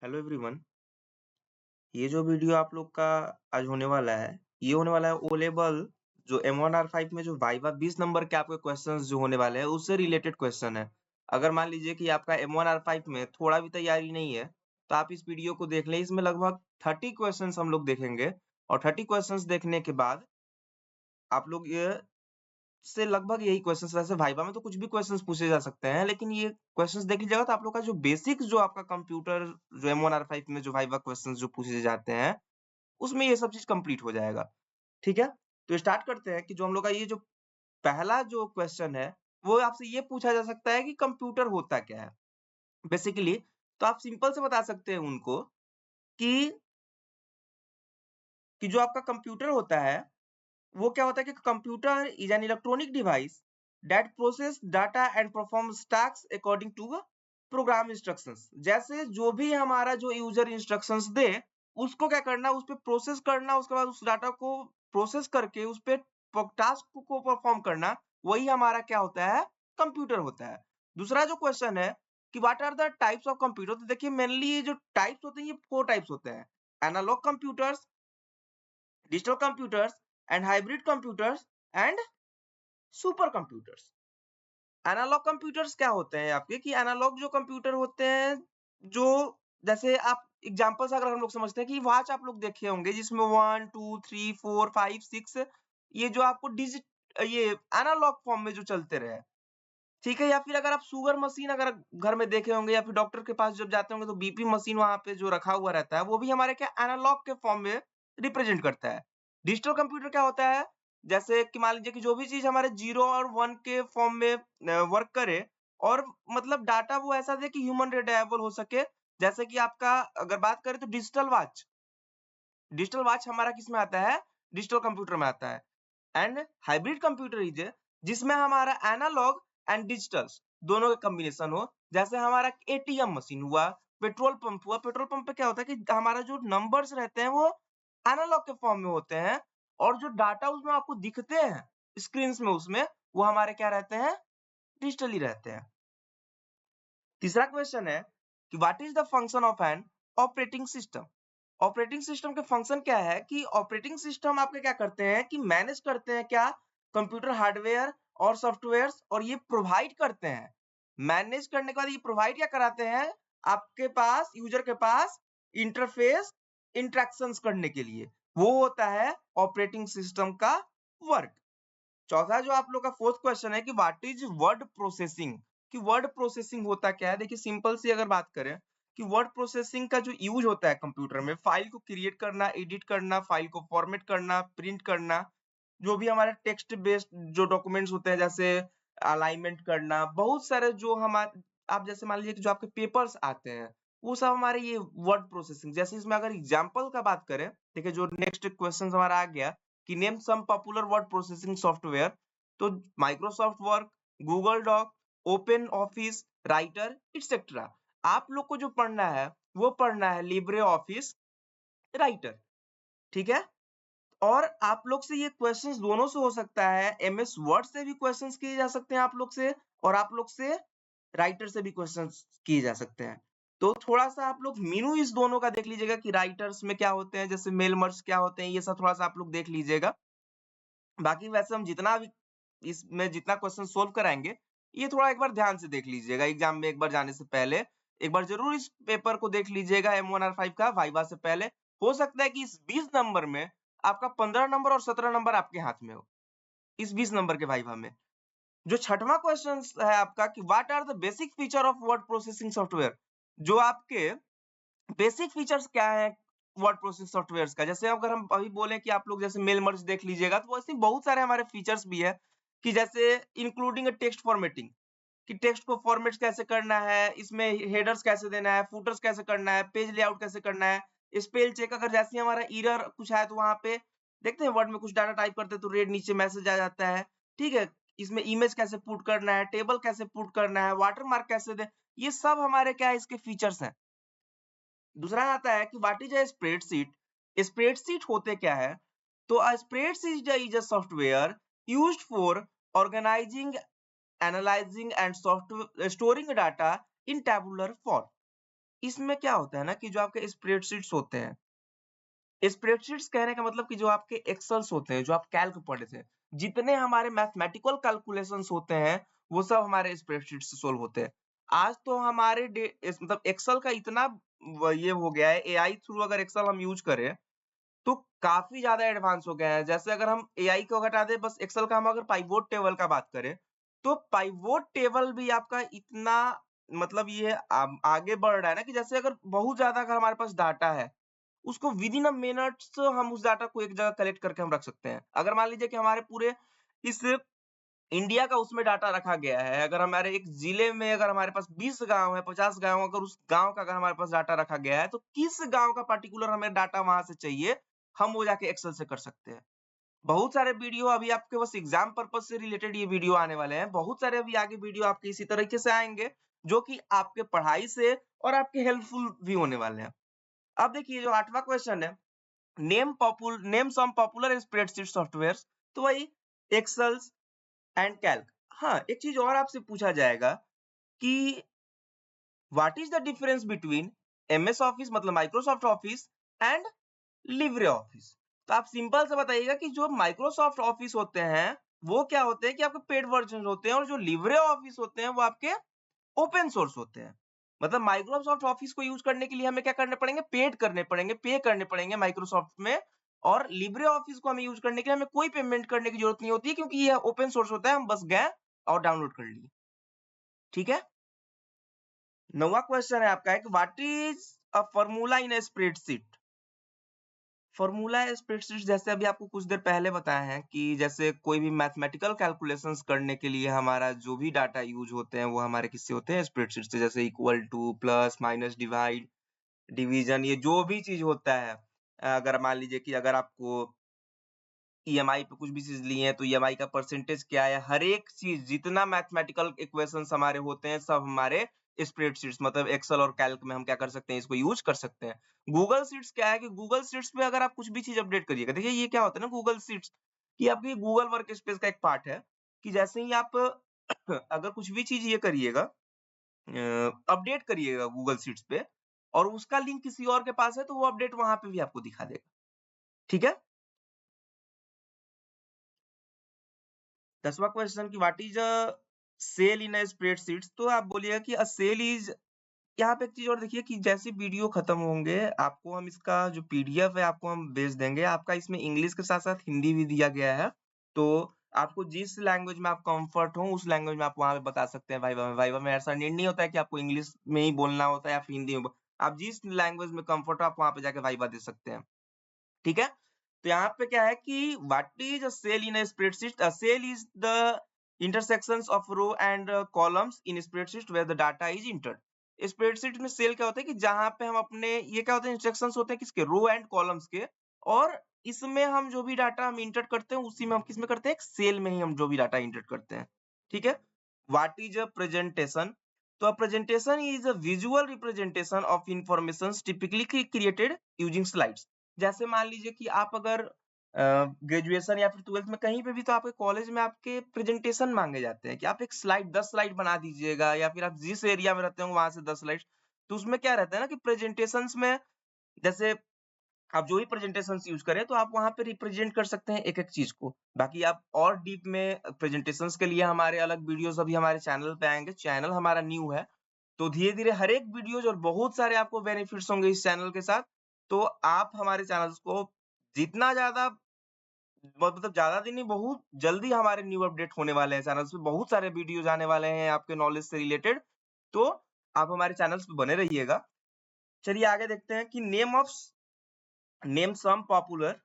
Hello everyone. ये जो video आप लोग का आज होने वाला है, ये होने वाला है ओ लेवल जो M1R5 में जो वाइवा 20 नंबर के आपके क्वेश्चंस जो होने वाले हैं उससे रिलेटेड क्वेश्चन है। अगर मान लीजिए कि आपका M1R5 में थोड़ा भी तैयारी नहीं है तो आप इस वीडियो को देख लें। इसमें लगभग 30 क्वेश्चंस हम लोग देखेंगे और 30 क्वेश्चंस देखने के बाद आप लोग ये से लगभग यही क्वेश्चंस, वैसे वाइवा में तो कुछ भी क्वेश्चंस पूछे जा सकते हैं, लेकिन ये क्वेश्चंस देख लीजिएगा तो आप लोग का जो बेसिक जो आपका कंप्यूटर जो M1R5 में जो वाइवा क्वेश्चंस जो पूछे जाते हैं उसमें ये सब चीज कंप्लीट हो जाएगा। ठीक है, तो स्टार्ट करते हैं कि जो हम लोग का ये जो पहला जो क्वेश्चन है वो आपसे ये पूछा जा सकता है कि कंप्यूटर होता क्या है बेसिकली। तो आप सिंपल से बता सकते हैं उनको कि जो आपका कंप्यूटर होता है वो क्या होता है कि computer is an electronic device that process data and performs task according to program instructions. जैसे जो भी हमारा जो यूजर इंस्ट्रक्शंस दे उसको क्या करना, उस पे प्रोसेस करना, उसके बाद उस डाटा को प्रोसेस करके उस पे टास्क को परफॉर्म करना, वही हमारा क्या होता है, कंप्यूटर होता है। दूसरा जो क्वेश्चन है कि what are the types of computer, तो देखिए मेनली ये जो टाइप्स होते हैं ये 4 टाइप्स होते हैं: analogue computers, digital computers and hybrid computers and super computers. Analogue computers क्या होते हैं आपके, कि एनालॉग जो कंप्यूटर होते हैं, जो जैसे आप एग्जांपल्स अगर हम लोग समझते हैं कि वॉच आप लोग देखे होंगे जिसमें 1 2 3 4 5 6 ये जो आपको डिजिट ये एनालॉग फॉर्म में जो चलते रहे, ठीक है। या फिर अगर आप शुगर मशीन अगर घर में देखे होंगे या फिर डॉक्टर के पास जब जाते होंगे तो बीपी मशीन वहां पे जो रखा हुआ रहता है वो भी हमारे क्या एनालॉग के फॉर्म में रिप्रेजेंट करता है। डिजिटल कंप्यूटर क्या होता है, जैसे कि मान लीजिए कि जो भी चीज हमारे 0 और 1 के फॉर्म में वर्क करे और मतलब डाटा वो ऐसा दे कि ह्यूमन रिलायबल हो सके। जैसे कि आपका अगर बात करें तो डिजिटल वॉच हमारा किस में आता है, डिजिटल कंप्यूटर में आता है। एंड हाइब्रिड कंप्यूटर इज जिसमें हमारा एनालॉग एंड डिजिटल दोनों का कॉम्बिनेशन हो। जैसे हमारा एटीएम मशीन हुआ, पेट्रोल पंप हुआ। पेट्रोल पंप पे क्या होता है कि हमारा जो नंबर्स रहते हैं वो एनालॉग के फॉर्म में होते हैं और जो डाटा उसमें आपको दिखते हैं स्क्रीन में उसमें वो हमारे क्या रहते हैं, डिजिटली रहते हैं। तीसरा क्वेश्चन है कि what is the function of an operating system. Operating system के फंक्शन क्या है, कि ऑपरेटिंग सिस्टम आपके क्या करते हैं कि मैनेज करते हैं क्या, कंप्यूटर हार्डवेयर और सॉफ्टवेयर, और ये प्रोवाइड करते हैं। मैनेज करने के बाद ये प्रोवाइड क्या कराते हैं आपके पास, यूजर के पास इंटरफेस इंटरेक्शंस करने के लिए, वो होता है ऑपरेटिंग सिस्टम का वर्क। चौथा जो आप लोग का फोर्थ क्वेश्चन है कि व्हाट इज वर्ड प्रोसेसिंग, कि वर्ड प्रोसेसिंग होता क्या है। देखिए सिंपल सी अगर बात करें कि वर्ड प्रोसेसिंग का जो यूज होता है कंप्यूटर में, फाइल को क्रिएट करना, एडिट करना, फाइल को फॉर्मेट करना, प्रिंट करना, जो भी हमारे टेक्स्ट बेस्ड जो डॉक्यूमेंट्स होते हैं जैसे अलाइनमेंट करना, बहुत सारे जो हमारे आप जैसे मान लीजिए कि जो आपके पेपर्स आते हैं वो सब हमारे ये वर्ड प्रोसेसिंग। जैसे इसमें अगर एग्जाम्पल का बात करें, देखिए जो नेक्स्ट क्वेश्चन हमारा आ गया कि name some popular word processing software, तो Microsoft Word, Google Doc, Open Office Writer etcetera. आप लोग को जो पढ़ना है वो पढ़ना है लिब्रे ऑफिस राइटर, ठीक है। और आप लोग से ये क्वेश्चंस दोनों से हो सकता है, एमएस वर्ड से भी क्वेश्चंस किए जा सकते हैं आप लोग से, और आप लोग से राइटर से भी क्वेश्चंस किए जा सकते हैं। तो थोड़ा सा आप लोग मीनू इस दोनों का देख लीजिएगा कि राइटर्स में क्या होते हैं, जैसे मेल मर्ज क्या होते हैं, ये सब थोड़ा सा आप लोग देख लीजिएगा। बाकी वैसे हम जितना भी इसमें जितना क्वेश्चन सोल्व कराएंगे ये थोड़ा एक बार ध्यान से देख लीजिएगा, एग्जाम में एक बार जाने से पहले एक बार जरूर इस पेपर को देख लीजिएगा M1R5 का वाइवा से पहले। हो सकता है कि इस 20 नंबर में आपका 15 नंबर और 17 नंबर आपके हाथ में हो इस 20 नंबर के वाइवा में। जो छठवां क्वेश्चन है आपका कि what are the basic feature of word processing software, जो आपके बेसिक फीचर्स क्या है वर्ड प्रोसेसिंग सॉफ्टवेयर्स का। जैसे अगर हम अभी बोले कि आप लोग जैसे मेल मर्ज देख लीजिएगा तो वैसे बहुत सारे हमारे फीचर्स भी है, कि जैसे इंक्लूडिंग टेक्स्ट फॉर्मेटिंग, कि टेक्स्ट को फॉर्मेट कैसे करना है, इसमें हेडर्स कैसे देना है, फुटर्स कैसे करना है, पेज लेआउट कैसे करना है, स्पेल चेक अगर जैसे हमारा एरर कुछ है तो वहां पे देखते हैं वर्ड में कुछ डाटा टाइप करते हैं तो रेड नीचे मैसेज आ जाता है, ठीक है। इसमें इमेज कैसे पुट करना है, टेबल कैसे पुट करना है, वाटरमार्क कैसे दे, ये सब हमारे क्या है इसके फीचर्स हैं। दूसरा आता है कि what is a spreadsheet. Spreadsheet होते क्या है, तो a spreadsheet is a software used for organising, analysing and storing data in tabular form. इसमें क्या होता है ना कि जो आपके स्प्रेडशीट्स होते हैं, स्प्रेडशीट्स कहने का मतलब कि जो आपके एक्सेल्स होते हैं, जो आप कैल्क पढ़े थे, जितने हमारे मैथमेटिकल कैलकुलेशंस होते हैं, वो सब हमारे स्प्रेडशीट से सोल्व होते हैं। आज तो हमारे मतलब एक्सेल का इतना ये हो गया है, एआई थ्रू अगर एक्सेल हम यूज करें तो काफ़ी ज़्यादा एडवांस हो गया है। जैसे अगर हम एआई को हटा दें, बस एक्सेल का हम अगर पाइवोट टेबल का बात करें, तो पाइवोट टेबल भी आपका इतना मतलब ये आगे बढ़ रहा है ना कि जैसे अगर बहुत ज़्यादा अगर हमारे पास डाटा है, उसको विदिन अ मिनट्स हम उस डाटा को एक जगह कलेक्ट करके हम रख सकते हैं। अगर मान लीजिए कि हमारे पूरे इस इंडिया का उसमें डाटा रखा गया है, अगर हमारे एक जिले में अगर हमारे पास 20 गाँव है, 50 गाँव, अगर उस गाँव का अगर हमारे पास डाटा रखा गया है, तो किस गाँव का पर्टिकुलर हमें डाटा वहाँ से चाहिए, हम वो जाके एक्सेल से कर सकते हैं। बहुत सारे वीडियो अभी आपके बस एग्ज़ाम पर्पज़ से रिलेटेड ये वीडियो आने वाले हैं। बहुत सारे अभी आगे वीडियो आपके इसी तरीके से आएँगे, जो कि आपके पढ़ाई से और आपके हेल्पफुल भी होने वाले हैं। अब देखिए जो 8वाँ क्वेश्चन है, name some popular spreadsheet softwares, तो वही एक्सेल एंड कैल्क। हाँ, एक चीज़ और आपसे पूछा जाएगा कि what is the difference between MS Office मतलब Microsoft Office and Libre Office? तो आप सिंपल से बताइएगा कि जो माइक्रोसॉफ्ट ऑफिस होते हैं, वो क्या होते हैं कि आपके पेड वर्ज़न होते हैं और जो लिब्रे ऑफिस होते हैं, वो आपके ओपन सोर्स होते हैं। मतलब माइक्रोसॉफ्ट ऑफिस को यूज़ करने के लिए हमें क्या करने पड़ेंगे? पेड करने पड़ेंगे, पे करने पड़ेंगे माइक्रोसॉफ्ट में, और लिब्रे ऑफिस को हमें यूज़ करने के लिए हमें कोई पेमेंट करने की ज़रूरत नहीं होती है, क्योंकि ये ओपन सोर्स होता है, हम बस गए और डाउनलोड कर लिए। ठीक है? 9वाँ क्वेश्चन है आपका, है कि what is a formula in a spreadsheet? Formula spreadsheet जैसे अभी आपको कुछ देर पहले बताया है कि जैसे कोई भी मैथमेटिकल कैलकुलेशंस करने के लिए हमारा जो भी डाटा यूज़ होते हैं, वो हमारे किससे होते हैं? स्प्रेडशीट से। जैसे equal to, plus, minus, divide, division, ये जो भी चीज़ होता है। अगर मान लीजिए कि अगर आपको ईएमआई पे कुछ भी चीज़ लिए हैं, तो ईएमआई का परसेंटेज क्या है? हर एक चीज़ जितना मैथमेटिकल इक्वेशंस हमारे होते हैं, सब हमारे स्प्रेडशीट्स मतलब एक्सेल और कैल्क में हम क्या कर सकते हैं? इसको यूज़ कर सकते हैं। गूगल शीट्स क्या है कि गूगल शीट्स पे अगर आप कुछ भी चीज़ अपडेट करिएगा, देखिए ये क्या होता है ना गूगल शीट्स, कि आपकी गूगल वर्कस्पेस का एक पार्ट है, कि जैसे ही आप अगर कुछ भी चीज़ ये करिएगा, अपडेट करिएगा गूगल शीट्स पे, और उसका लिंक किसी और के पास है, तो वो अपडेट वहाँ पे भी आपको दिखा देगा। ठीक है? 10वां क्वेश्चन कि what is a cell in a spreadsheets? तो आप बोलिएगा कि अ सेल इज़, यहाँ पे एक चीज़ और देखिए कि जैसे वीडियो खत्म होंगे, आपको हम इसका जो पीडीएफ है आपको हम भेज देंगे। आपका इसमें इंग्लिश के साथ-साथ हिंदी भी दिया गया है। तो आपको जिस लैंग्वेज में आप कम्फर्ट हो, उस लैंग्वेज में आप वहाँ पे बता सकते हैं वाइवा में। वाइवा में ऐसा नीड नहीं होता है कि आपको इंग्लिश में ही बोलना होता है या फिर हिंदी में आप जिस लैंग्वेज में कम्फर्ट हो, आप वहाँ पे जाके वाइवा दे सकते हैं। ठीक है? तो यहाँ पे क्या है कि what is a cell in a spreadsheet? A cell is the intersections of row and columns in spreadsheet where the data is entered. Spreadsheet में सेल क्या होता है कि जहां पे हम अपने ये क्या होते हैं इंस्ट्रक्शंस होते हैं किसके? रो एंड कॉलम्स के, और इसमें हम जो भी डाटा हम इंटर करते हैं उसी में हम किसमें करते हैं? एक सेल में ही हम जो भी डाटा इंटर करते हैं। ठीक है? What is a presentation? तो a presentation is a visual representation of information typically created using slides. जैसे मान लीजिए कि आप अगर ग्रेजुएशन या फिर 12th में कहीं पे भी, तो आपके कॉलेज में आपके प्रेजेंटेशन मांगे जाते हैं कि आप एक स्लाइड 10 स्लाइड बना दीजिएगा, या फिर आप जिस एरिया में रहते हो वहां से 10 स्लाइड। तो उसमें क्या रहता है ना कि प्रेजेंटेशंस में जैसे आप जो भी प्रेजेंटेशंस यूज करें, तो आप वहां पे रिप्रेजेंट कर सकते हैं एक एक चीज को। बाकी आप और डीप में प्रेजेंटेशंस के लिए हमारे अलग वीडियोस अभी हमारे चैनल पे आएंगे। चैनल हमारा न्यू है, तो धीरे धीरे हर एक वीडियोज और बहुत सारे आपको बेनिफिट्स होंगे इस चैनल के साथ। तो आप हमारे चैनल्स को जितना ज्यादा मतलब ज़्यादा दिन नहीं, बहुत जल्दी हमारे न्यू अपडेट होने वाले हैं चैनल्स पे, बहुत सारे वीडियोज़ आने वाले हैं आपके नॉलेज से रिलेटेड, तो आप हमारे चैनल्स पे बने रहिएगा। चलिए आगे देखते हैं कि name some popular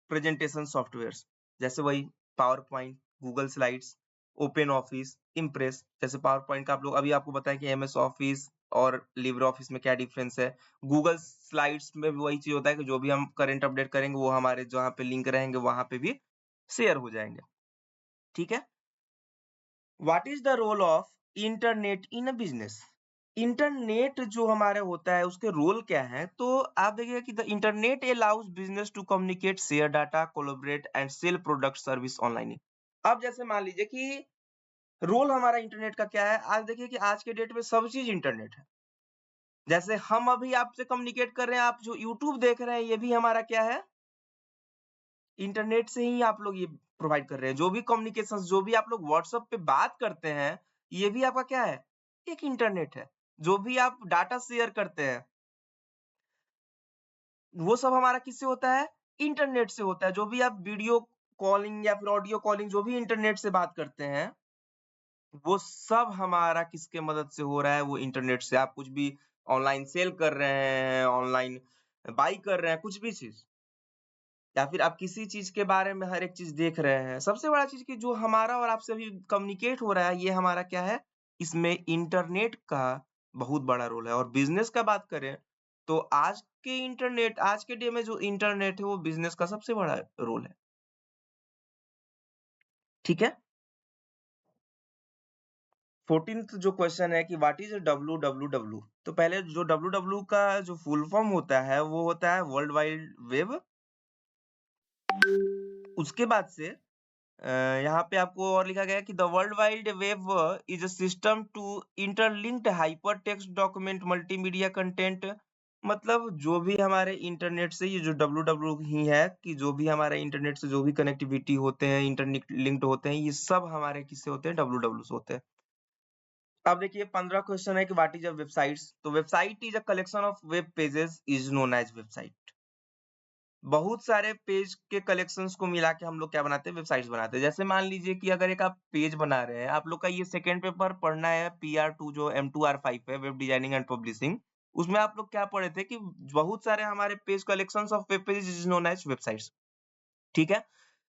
presentation softwares, जैसे वही PowerPoint, Google Slides, Open Office, Impress. जैसे पावर पॉइंट का आप लोग अभी आपको बताया कि एमएस ऑफिस और लिब्रे ऑफिस में क्या डिफरेंस है। गूगल स्लाइड्स में भी वही चीज होता है कि जो भी हम करंट अपडेट करेंगे वो हमारे जहाँ पे लिंक रहेंगे वहां पे भी शेयर हो जाएंगे। ठीक है? What is the role of internet in a business? Internet जो हमारे होता है उसके रोल क्या है? तो आप देखिएगा कि the internet allows business to communicate, share data, collaborate and sell product service online. अब जैसे मान लीजिए कि रोल हमारा इंटरनेट का क्या है? आज देखिए कि आज के डेट में सब चीज इंटरनेट है। जैसे हम अभी आपसे कम्युनिकेट कर रहे हैं, आप जो यूट्यूब देख रहे हैं, ये भी हमारा क्या है? इंटरनेट से ही आप लोग ये प्रोवाइड कर रहे हैं। जो भी कम्युनिकेशंस, जो भी आप लोग व्हाट्सएप पे बात करते हैं, ये भी आपका क्या है? एक इंटरनेट है। जो भी आप डाटा शेयर करते हैं, वो सब हमारा किससे होता है? इंटरनेट से होता है। जो भी आप वीडियो कॉलिंग या फिर ऑडियो कॉलिंग जो भी इंटरनेट से बात करते हैं, वो सब हमारा किसके मदद से हो रहा है? वो इंटरनेट से। आप कुछ भी ऑनलाइन सेल कर रहे हैं, ऑनलाइन बाय कर रहे हैं, कुछ भी चीज़, या फिर आप किसी चीज़ के बारे में हर एक चीज़ देख रहे हैं। सबसे बड़ा चीज़ कि जो हमारा और आपसे अभी कम्युनिकेट हो रहा है, ये हमारा क्या है? इसमें इंटरनेट का बहुत बड़ा रोल है। और बिज़नेस का बात करें, तो आज के डे में जो इंटरनेट है, वो बिज़नेस का सबसे बड़ा रोल है। ठीक है? 14th जो क्वेश्चन है कि व्हाट इज़ डब्ल्यूडब्ल्यूडब्ल्यू? तो पहले जो डब्ल्यूडब्ल्यू का जो फुल फॉर्म होता है, वो होता है वर्ल्ड वाइड वेब। उसके बाद से यहाँ पे आपको और लिखा गया है कि the World Wide Web is a system to interlinked hypertext document multimedia content. मतलब जो भी हमारे इंटरनेट से, ये जो डब्ल्यूडब्ल्यू ही है कि जो भी हमारे इंटरनेट से जो भी कनेक्टिविटी होते हैं, इंटरनेट लिंक्ड होते हैं, ये सब हमारे किससे होते हैं? डब्ल्यूडब्ल्यू से होते हैं। अब देखिए 15 क्वेश्चन है कि व्हाट इज अ वेबसाइट्स? तो website is a collection of web pages is known as website. बहुत सारे पेज के कलेक्शंस को मिला के हम लोग क्या बनाते हैं? वेबसाइट्स बनाते हैं। जैसे मान लीजिए कि अगर एक आप पेज बना रहे हैं, आप लोग का ये सेकंड पेपर पढ़ना है PR2 जो M2R5 है, वेब डिजाइनिंग एंड पब्लिशिंग। उसमें आप लोग क्या पढ़े थे कि बहुत सारे हमारे page collections of web pages is known as websites. ठीक है?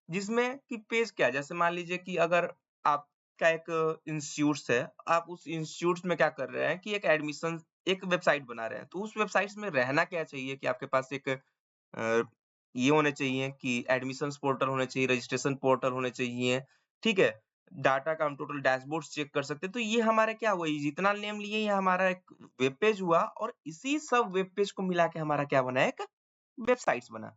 जिसमें कि पेज क्या है? जैसे मान लीजिए कि अगर आपका एक इंस्टीट्यूट्स है, आप उस इंस्टीट्यूट्स में क्या कर रहे हैं कि एक एडमिशन एक वेबसाइट बना रहे हैं। तो उस वेबसाइट्स में रहना क्या चाहिए कि आपके पास एक ये होने चाहिए कि एडमिशन्स पोर्टल होने चाहिए, रजिस्ट्रेशन पोर्टल होने चाहिए, ठीक है? डाटा का हम टोटल डैशबोर्ड्स चेक कर सकते हैं। तो ये हमारा क्या हुआ? ये जितना नेम लिए ये हमारा एक वेब पेज हुआ और इसी सब वेब पेज को मिला के हमारा क्या बना? एक वेबसाइट्स बना।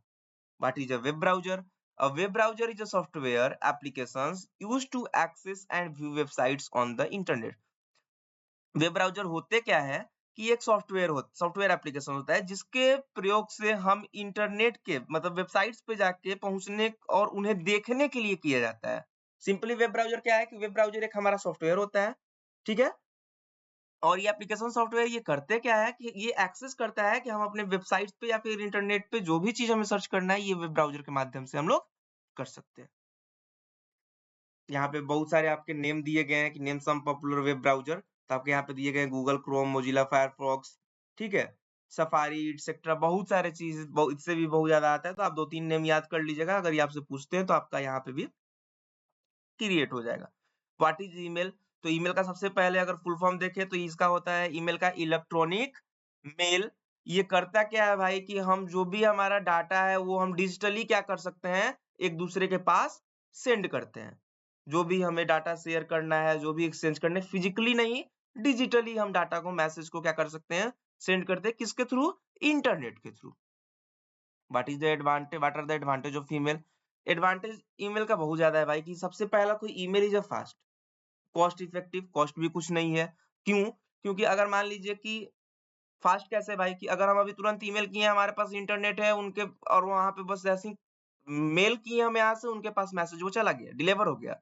What is a web browser? A web browser is a software applications used to access and view websites on the internet. Web browser होते क्या है कि एक सॉफ्टवेयर एप्लीकेशन होता है जिसके प्रयोग से हम इंटरनेट के मतलब वेबसाइट्स पे जाके पहुंचने और उन्हें देखने के लिए किया जाता है। सिंपली वेब ब्राउज़र क्या है कि वेब ब्राउज़र एक हमारा सॉफ्टवेयर होता है, ठीक है? और ये एप्लीकेशन सॉफ्टवेयर ये करते क्या है कि ये एक्सेस करता है कि हम अपने वेबसाइट्स पे या फिर इंटरनेट पे जो भी चीज़ हमें सर्च करना है, ये वेब ब्राउज़र के माध्यम से हम लोग कर सकते हैं। यहाँ पे बहुत सारे आपके नेम दिए गए हैं कि name some popular web browser, तो आपके यहाँ पे दिए गए हैं गूगल क्रोम, मोज़िला फायरफॉक्स, ठीक है? सफारी एटसेट्रा बहुत सारे चीज़ बहु इससे भी बहुत ज़्यादा आता है, तो आप 2-3 नेम याद कर लीजिएगा, अगर ये आपसे पूछते हैं तो आपका यहाँ पे भी क्रिएट हो जाएगा। What is email? तो ईमेल का सबसे पहले अगर फुल फॉर्म देखें तो इसका होता है ईमेल का इलेक्ट्रॉनिक मेल। ये करता क्या है भाई कि हम जो भी हमारा डाटा है वो हम डिजिटली क्या कर सकते हैं, एक-दूसरे के पास सेंड करते हैं। जो भी हमें डाटा शेयर करना है, जो भी एक्सचेंज करना है, फिजिकली नहीं, डिजिटली हम डाटा को मैसेज को क्या कर सकते हैं, सेंड करते हैं किसके थ्रू? इंटरनेट के through. What are the advantage of email? Advantage email का बहुत ज़्यादा है भाई कि सबसे पहला कोई email is a fast, cost effective, cost भी कुछ नहीं है। क्यों? क्योंकि अगर मान लीजिए कि फास्ट कैसे भाई कि अगर हम अभी तुरंत ईमेल किए हैं, हमारे पास इंटरनेट है उनके और वहाँ पे बस ऐसे ही मेल किए हम यहाँ से उनके पास मैसेज वो चला गया, डिलीवर हो गया।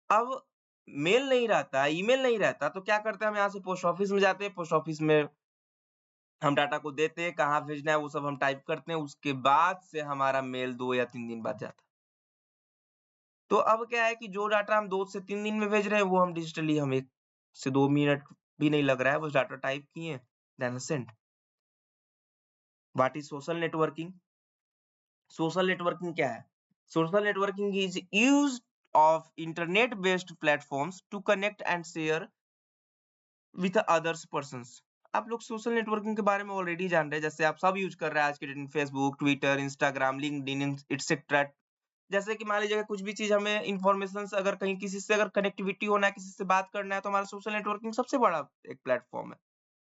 अब मेल नहीं रहता, ईमेल नहीं रहता तो क्या करते हैं हम यहाँ से पोस्ट ऑफिस में जाते हैं, पोस्ट ऑफिस में हम डाटा को देते हैं, कहाँ भेजना है वो सब हम टाइप करते हैं, उसके बाद से हमारा मेल 2 या 3 दिन बाद जाता है। तो अब क्या है कि जो डाटा हम 2 से 3 दिन में भेज रहे हैं, वो हम डिजिटली हम 1 से 2 मिनट भी नहीं लग रहा है, बस डाटा टाइप किए, then send. What is social networking? Social networking क्या है? Social networking is used of internet based platforms to connect and share with others persons. आप लोग सोशल नेटवर्किंग के बारे में ऑलरेडी जान रहे हैं, जैसे आप सब यूज़ कर रहे हैं आज के डेट में Facebook, Twitter, Instagram, LinkedIn etcetera. जैसे कि मान लीजिए कुछ भी चीज़ हमें इन्फॉर्मेशन से अगर कहीं किसी से अगर कनेक्टिविटी होना है, किसी से बात करना है, तो हमारा सोशल नेटवर्किंग सबसे बड़ा एक प्लेटफ़ॉर्म है,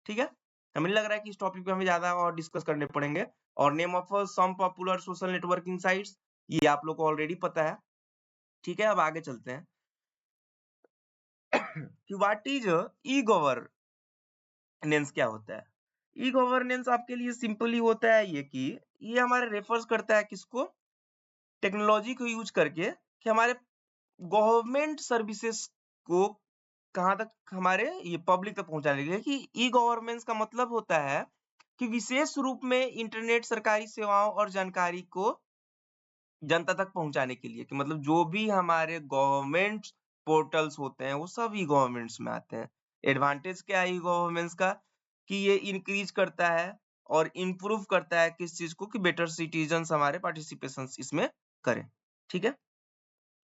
ठीक है? हमें नहीं लग रहा है कि इस टॉपिक पे हमें ज़्यादा और डिस्कस करने पड़ेंगे। और name of some popular social networking sites, ये आप लोग को ऑलरेडी पता है, ठीक है? अब आगे चलते हैं कि व्हाट इज़ ई-गवर्नेंस क्या होता है? ई गवर्नेंस आपके लिए सिंपली होता है ये कि ये हमारे रेफर्स करता है किसको, टेक्नोलॉजी को यूज करके कि हमारे गवर्नमेंट सर्विसेज को कहाँ तक हमारे ये पब्लिक तक पहुंचाने के लिए, कि ई गवर्नेंस का मतलब होता है कि विशेष रूप में इंटरनेट सरकारी सेवाओं और जानकारी को जनता तक पहुंचाने के लिए, कि मतलब जो भी हमारे गवर्नमेंट पोर्टल्स होते हैं वो सब ई गवर्नमेंट्स में आते हैं। एडवांटेज क्या है ई गवर्नेंस का, कि ये इंक्रीज करता है और इम्प्रूव करता है किस चीज को, कि बेटर सिटीजन्स हमारे पार्टिसिपेशन इसमें करें। ठीक है।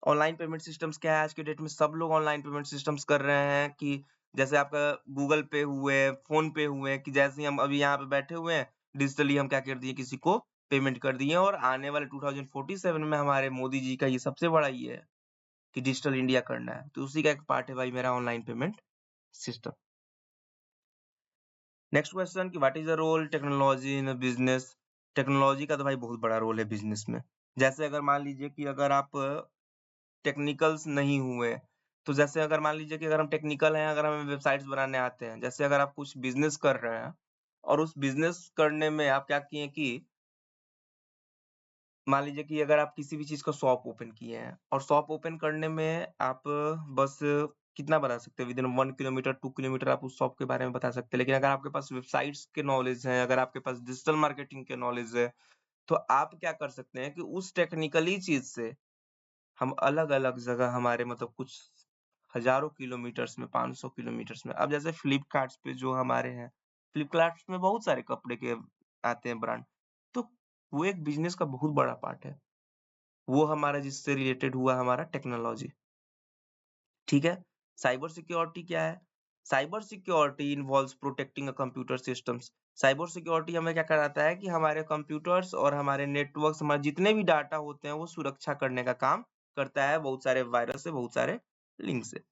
ऑनलाइन पेमेंट सिस्टम्स क्या है, आज के डेट में सब लोग ऑनलाइन पेमेंट सिस्टम्स कर रहे हैं, कि जैसे आपका गूगल पे हुए, फोन पे हुए, कि जैसे ही हम अभी यहाँ पे बैठे हुए हैं, डिजिटली हम क्या कर दिए, किसी को पेमेंट कर दिए। और आने वाले 2047 में हमारे मोदी जी का ये सबसे बड़ा ये है कि डिजिटल इंडिया करना है, तो उसी का एक पार्ट है भाई मेरा online payment system. Next question कि what is the role technology in business. Technology का तो भाई बहुत बड़ा रोल है बिजनेस में। जैसे अगर मान लीजिए कि अगर आप टेक्निकल्स नहीं हुए, तो जैसे अगर मान लीजिए कि अगर हम टेक्निकल हैं, अगर हमें वेबसाइट्स बनाने आते हैं, जैसे अगर आप कुछ बिजनेस कर रहे हैं और उस बिजनेस करने में आप क्या किए कि मान लीजिए कि अगर आप किसी भी चीज का शॉप ओपन किए हैं और शॉप ओपन करने में आप बस कितना बता सकते हैं, विद इन 1 किलोमीटर 2 किलोमीटर आप उस शॉप के बारे में बता सकते हैं। लेकिन अगर आपके पास वेबसाइट्स के नॉलेज है, अगर आपके पास डिजिटल मार्केटिंग के नॉलेज है, तो आप क्या कर सकते हैं कि उस टेक्निकली चीज से हम अलग-अलग जगह हमारे मतलब कुछ हज़ारों किलोमीटर्स में, 500 किलोमीटर्स में, अब जैसे फ्लिपकार्ट्स पे जो हमारे हैं, फ्लिपकार्ट्स में बहुत सारे कपड़े के आते हैं ब्रांड, तो वो एक बिज़नेस का बहुत बड़ा पार्ट है। वो हमारा जिससे रिलेटेड हुआ हमारा टेक्नोलॉजी, ठीक है? साइबर सिक्योरिटी क्या है? Cyber security involves protecting a computer systems. Cyber security हमें क्या कराता है कि हमारे कंप्यूटर्स और हमारे नेटवर्क्स, हमारे जितने भी डाटा होते हैं, वो सुरक्षा करने का काम करता है, बहुत सारे वायरस से, बहुत सारे लिंक से।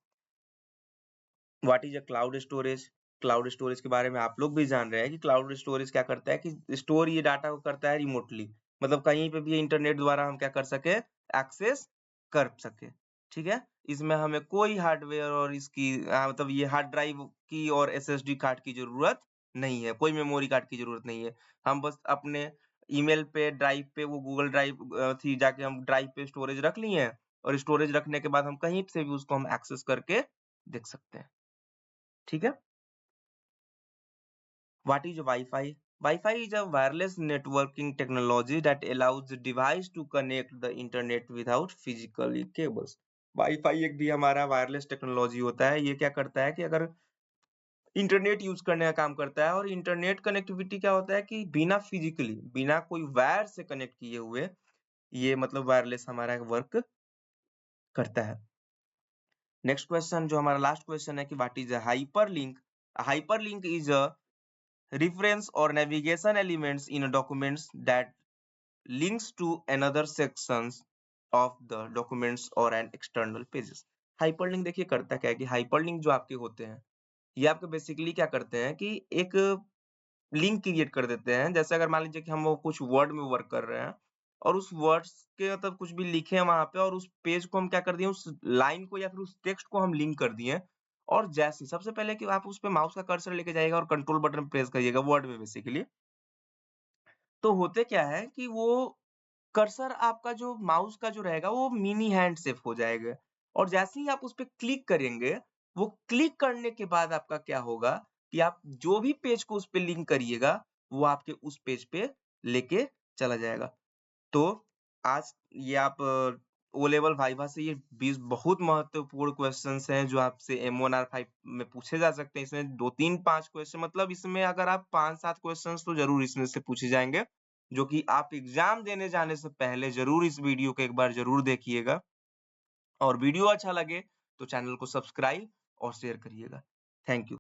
What is a cloud storage. Cloud storage के बारे में आप लोग भी जान रहे हैं कि क्लाउड स्टोरेज क्या करता है, कि स्टोर ये डाटा को करता है रिमोटली, मतलब कहीं पे भी इंटरनेट द्वारा हम क्या कर सके, एक्सेस कर सके। ठीक है। इसमें हमें कोई हार्डवेयर और इसकी मतलब ये हार्ड ड्राइव की और एसएसडी कार्ड की जरूरत नहीं है, कोई मेमोरी कार्ड की जरूरत नहीं है। हम बस अपने ईमेल पे, ड्राइव पे, वो गूगल ड्राइव थी, जाके हम ड्राइव पे स्टोरेज रख लिए हैं, और स्टोरेज रखने के बाद हम कहीं से भी उसको हम एक्सेस करके देख सकते हैं। ठीक है। What is Wi-Fi? Wi-Fi is a wireless networking technology that allows the device to connect the internet without physically cables. Wi-Fi एक भी हमारा वायरलेस टेक्नोलॉजी होता है। ये क्या करता है कि अगर इंटरनेट यूज करने का काम करता है, और इंटरनेट कनेक्टिविटी क्या होता है कि बिना फिजिकली, बिना कोई वायर से कनेक्ट किए हुए ये मतलब वायरलेस हमारा वर्क करता है। नेक्स्ट क्वेश्चन जो हमारा लास्ट क्वेश्चन है कि what is a hyperlink. Hyperlink is a reference or navigation elements in a documents that links to another sections of the documents or an external pages। Hyperlink देखिए करता क्या है कि hyperlink जो आपके होते हैं, ये आपके बेसिकली क्या करते हैं कि एक लिंक क्रिएट कर देते हैं। जैसे अगर मान लीजिए कि हम वो कुछ वर्ड में वर्क कर रहे हैं और उस वर्ड्स के मतलब कुछ भी लिखे हैं वहां पे, और उस पेज को हम क्या कर दिए, उस लाइन को या फिर उस टेक्स्ट को हम लिंक कर दिए। और जैसे सबसे पहले कि आप उस पे माउस का कर्सर लेके जाइएगा और कंट्रोल बटन प्रेस करिएगा वर्ड में बेसिकली, तो होते क्या है कि वो कर्सर आपका जो माउस का जो रहेगा वो मिनी हैंड सेप हो जाएगा, और जैसे ही आप उस पे क्लिक करेंगे, वो क्लिक करने के बाद आपका क्या होगा कि आप जो भी पेज को उस पे लिंक करिएगा, वो आपके उस पेज पे लेके चला जाएगा। तो आज ये आप ओ लेवल वाइवा से ये 20 बहुत महत्वपूर्ण क्वेश्चंस हैं जो आपसे M1R5 में पूछे जा सकते हैं। इसमें 2 3 5 क्वेश्चन, मतलब इसमें अगर आप 5-7 क्वेश्चंस तो जरूर इसमें से पूछे जाएंगे, जो कि आप एग्जाम देने जाने से पहले जरूर इस वीडियो को एक बार जरूर देखिएगा। और वीडियो अच्छा लगे तो चैनल को सब्सक्राइब और शेयर करिएगा। Thank you.